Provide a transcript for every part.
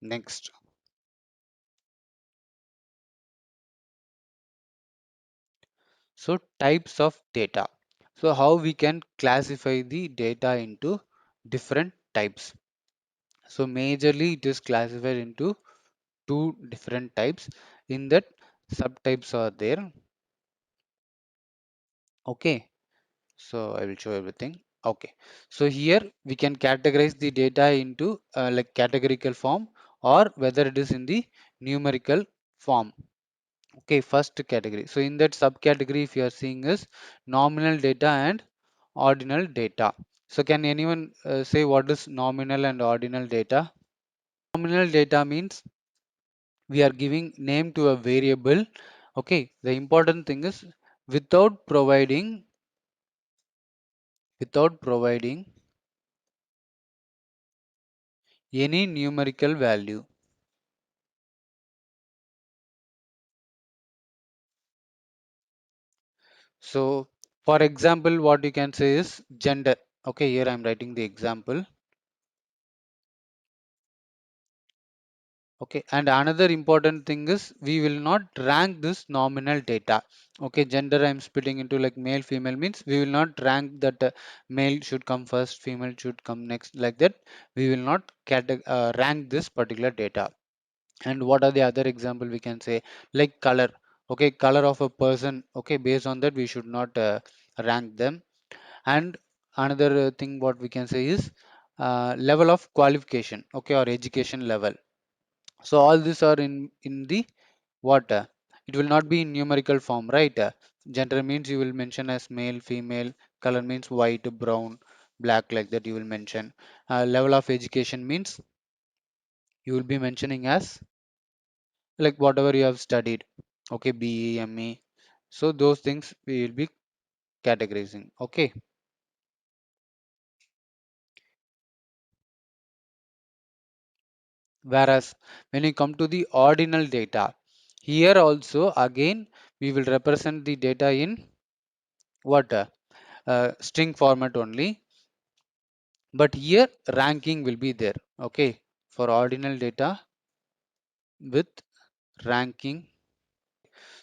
Next, so types of data. So how we can classify the data into different types. So majorly it is classified into two different types. In that, subtypes are there. Okay, so I will show everything. Okay, so here we can categorize the data into like categorical form, or whether it is in the numerical form. Okay, first category. So in that subcategory, if you are seeing is nominal data and ordinal data. So can anyone say what is nominal and ordinal data? Nominal data means we are giving name to a variable. Okay, the important thing is without providing without providing any numerical value. So for example, what you can say is gender. Okay, here I'm writing the example. Okay, and another important thing is we will not rank this nominal data. Okay, gender I'm splitting into like male, female means we will not rank that male should come first, female should come next, like that. We will not rank this particular data. And what are the other example we can say, like color. Okay, color of a person. Okay, based on that we should not rank them. And another thing what we can say is level of qualification. Okay, or education level. So all these are in the what? It will not be in numerical form, right? Gender means you will mention as male, female. Color means white, brown, black, like that you will mention. Level of education means you will be mentioning as like whatever you have studied. Okay, BE, ME. So those things we will be categorizing. Okay. Whereas when you come to the ordinal data, here also again we will represent the data in what? String format only, but here ranking will be there. Okay, for ordinal data with ranking.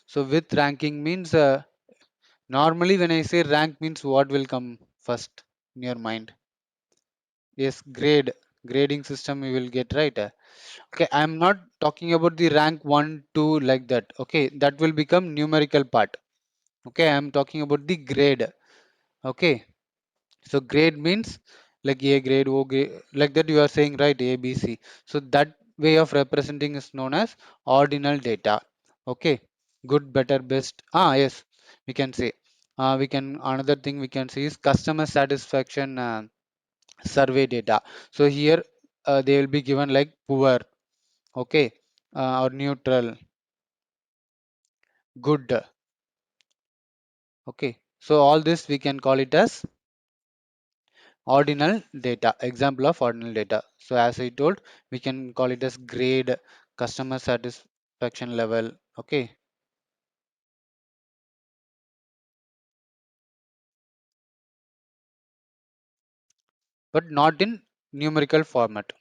So with ranking means normally when I say rank means what will come first in your mind? Yes, grading system you will get, right. Okay, I'm not talking about the rank 1 2 like that. Okay, that will become numerical part. Okay, I'm talking about the grade. Okay, so grade means like A grade, O grade, like that you are saying, right? A, B, C. So that way of representing is known as ordinal data. Okay, good, better, best. Ah, yes, we can say. We can another thing we can see is customer satisfaction survey data. So here they will be given like poor, okay, or neutral, good. Okay, so all this we can call it as ordinal data, example of ordinal data. So as I told, we can call it as grade, customer satisfaction level. Okay, but not in numerical format.